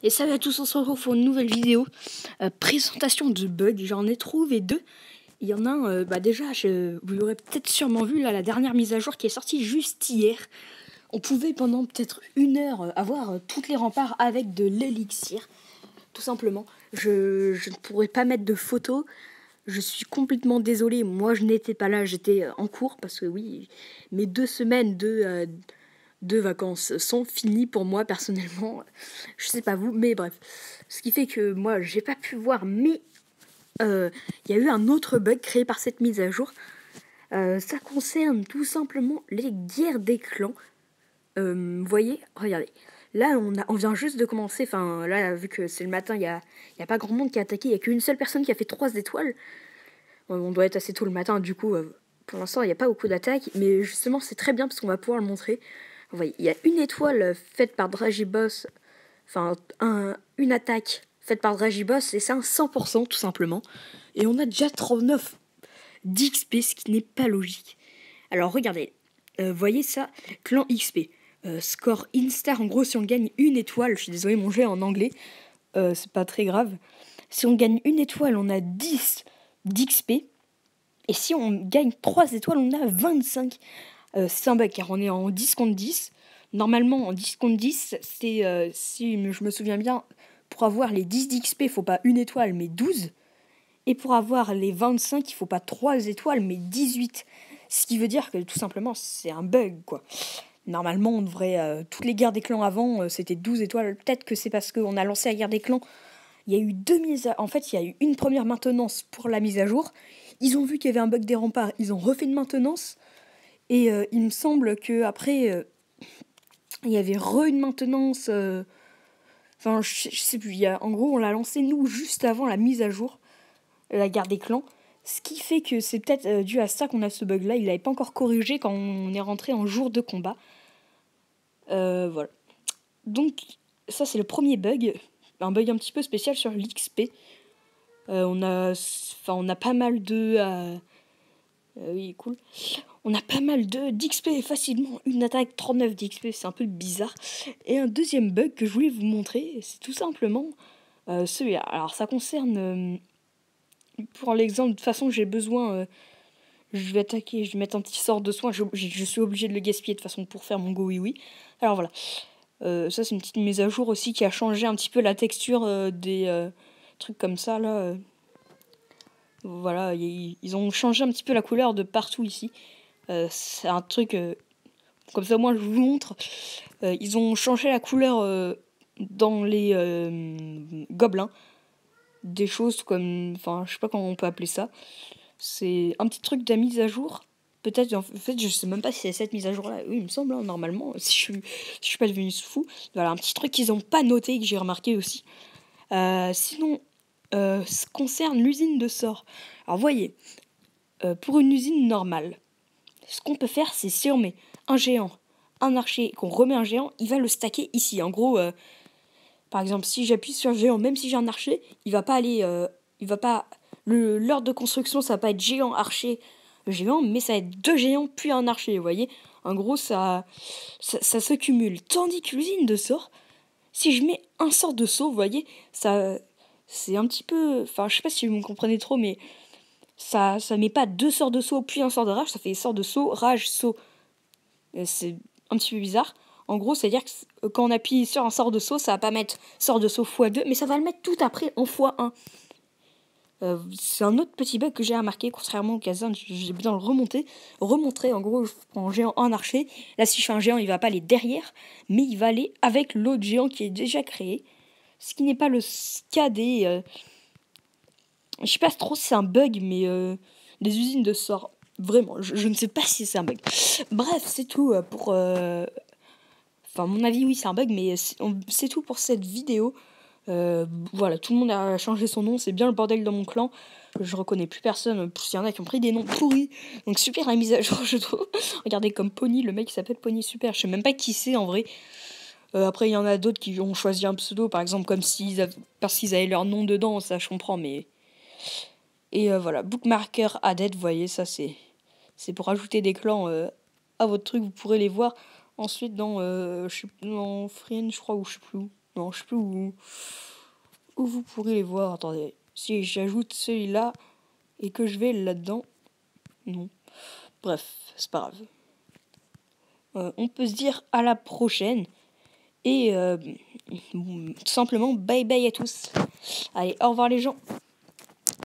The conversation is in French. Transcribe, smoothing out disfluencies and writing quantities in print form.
Et salut à tous, on se retrouve pour une nouvelle vidéo. Présentation de bugs, j'en ai trouvé deux. Il y en a un, déjà, vous l'aurez peut-être sûrement vu, là, la dernière mise à jour qui est sortie juste hier. On pouvait pendant peut-être 1 heure avoir toutes les remparts avec de l'élixir. Tout simplement. Je ne pourrais pas mettre de photos. Je suis complètement désolé, moi je n'étais pas là, j'étais en cours parce que oui, mes 2 semaines de vacances sont finies pour moi personnellement. Je sais pas vous, mais bref. Ce qui fait que moi j'ai pas pu voir, mais il y a eu un autre bug créé par cette mise à jour. Ça concerne tout simplement les guerres des clans. Vous voyez, regardez. Là, on vient juste de commencer. Enfin, là, vu que c'est le matin, y a pas grand monde qui a attaqué. Il n'y a qu'une seule personne qui a fait 3 étoiles. On doit être assez tôt le matin, du coup, pour l'instant, il n'y a pas beaucoup d'attaques. Mais justement, c'est très bien parce qu'on va pouvoir le montrer. Vous voyez, il y a une étoile faite par Dragiboss. Enfin, une attaque faite par Dragiboss, et c'est un 100% tout simplement. Et on a déjà 39 d'XP, ce qui n'est pas logique. Alors, regardez. Voyez ça, clan XP. Score Instar, en gros, si on gagne une étoile, je suis désolé, mon jeu est en anglais, c'est pas très grave. Si on gagne une étoile, on a 10 d'XP. Et si on gagne 3 étoiles, on a 25. C'est un bug car on est en 10 contre 10. Normalement, en 10 contre 10, c'est, si je me souviens bien, pour avoir les 10 d'XP, il faut pas une étoile, mais 12. Et pour avoir les 25, il faut pas 3 étoiles, mais 18. Ce qui veut dire que tout simplement, c'est un bug, quoi. Normalement, on devrait. Toutes les guerres des clans avant, c'était 12 étoiles. Peut-être que c'est parce qu'on a lancé la guerre des clans. Il y a eu deux mises En fait, il y a eu une première maintenance pour la mise à jour. Ils ont vu qu'il y avait un bug des remparts. Ils ont refait une maintenance. Et il me semble qu'après, il y avait une maintenance. Enfin, je sais plus. En gros, on l'a lancé, nous, juste avant la mise à jour. La guerre des clans. Ce qui fait que c'est peut-être dû à ça qu'on a ce bug-là. Il n'avait pas encore corrigé quand on est rentré en jour de combat. Voilà. Donc, ça, c'est le premier bug. Un bug un petit peu spécial sur l'XP. On a pas mal de... oui, cool. On a pas mal d'XP facilement. Une attaque 39 d'XP, c'est un peu bizarre. Et un deuxième bug que je voulais vous montrer, c'est tout simplement celui-là. Alors, ça concerne... pour l'exemple, de toute façon, j'ai besoin... je vais attaquer, je vais mettre un petit sort de soin. Je suis obligé de le gaspiller de toute façon pour faire mon go oui oui. Alors voilà. Ça, c'est une petite mise à jour aussi qui a changé un petit peu la texture des trucs comme ça là. Voilà, ils ont changé un petit peu la couleur de partout ici. C'est un truc comme ça, moi je vous montre. Ils ont changé la couleur dans les gobelins. Des choses comme, enfin, je sais pas comment on peut appeler ça. C'est un petit truc de la mise à jour. Peut-être, en fait, je sais même pas si c'est cette mise à jour-là. Oui, il me semble, hein, normalement, si je suis pas devenu fou. Voilà, un petit truc qu'ils ont pas noté, que j'ai remarqué aussi. Sinon, ce concerne l'usine de sort. Alors, voyez, pour une usine normale, ce qu'on peut faire, c'est si on met un géant, un archer, qu'on remet un géant, il va le stacker ici. En gros, par exemple, si j'appuie sur géant, même si j'ai un archer, il va pas aller... il va pas... L'ordre de construction, ça va pas être géant, archer, géant, mais ça va être 2 géants puis un archer, vous voyez. En gros, ça se cumule. Tandis que l'usine de sort, si je mets un sort de saut, vous voyez, ça... C'est un petit peu... Enfin, je sais pas si vous me comprenez trop, mais ça met pas 2 sorts de saut puis un sort de rage, ça fait sort de saut, rage, saut. C'est un petit peu bizarre. En gros, c'est-à-dire que quand on appuie sur un sort de saut, ça va pas mettre sort de saut x2, mais ça va le mettre tout après en x1. C'est un autre petit bug que j'ai remarqué, contrairement au caserne, j'ai besoin de le remontrer. En gros, je prends un géant, un archer. Là, si je fais un géant, il va pas aller derrière, mais il va aller avec l'autre géant qui est déjà créé. Ce qui n'est pas le cas des... je sais pas trop si c'est un bug, mais des usines de sorts. Vraiment, je ne sais pas si c'est un bug. Bref, c'est tout pour... Enfin, à mon avis, oui, c'est un bug, mais c'est tout pour cette vidéo. Voilà, tout le monde a changé son nom, c'est bien le bordel dans mon clan. Je reconnais plus personne, il y en a qui ont pris des noms pourris. Donc super la mise à jour, je trouve. Regardez comme Pony, le mec il s'appelle Pony Super, je sais même pas qui c'est en vrai. Après il y en a d'autres qui ont choisi un pseudo, par exemple comme parce qu'ils avaient leur nom dedans, ça je comprends, mais... Et voilà, Bookmarker Added, vous voyez, ça c'est pour ajouter des clans à votre truc, vous pourrez les voir ensuite dans Friend, je crois, ou je sais plus où. Non, je sais plus où vous pourrez les voir. Attendez, si j'ajoute celui-là et que je vais là-dedans, non. Bref, c'est pas grave. On peut se dire à la prochaine et tout simplement bye bye à tous. Allez, au revoir les gens.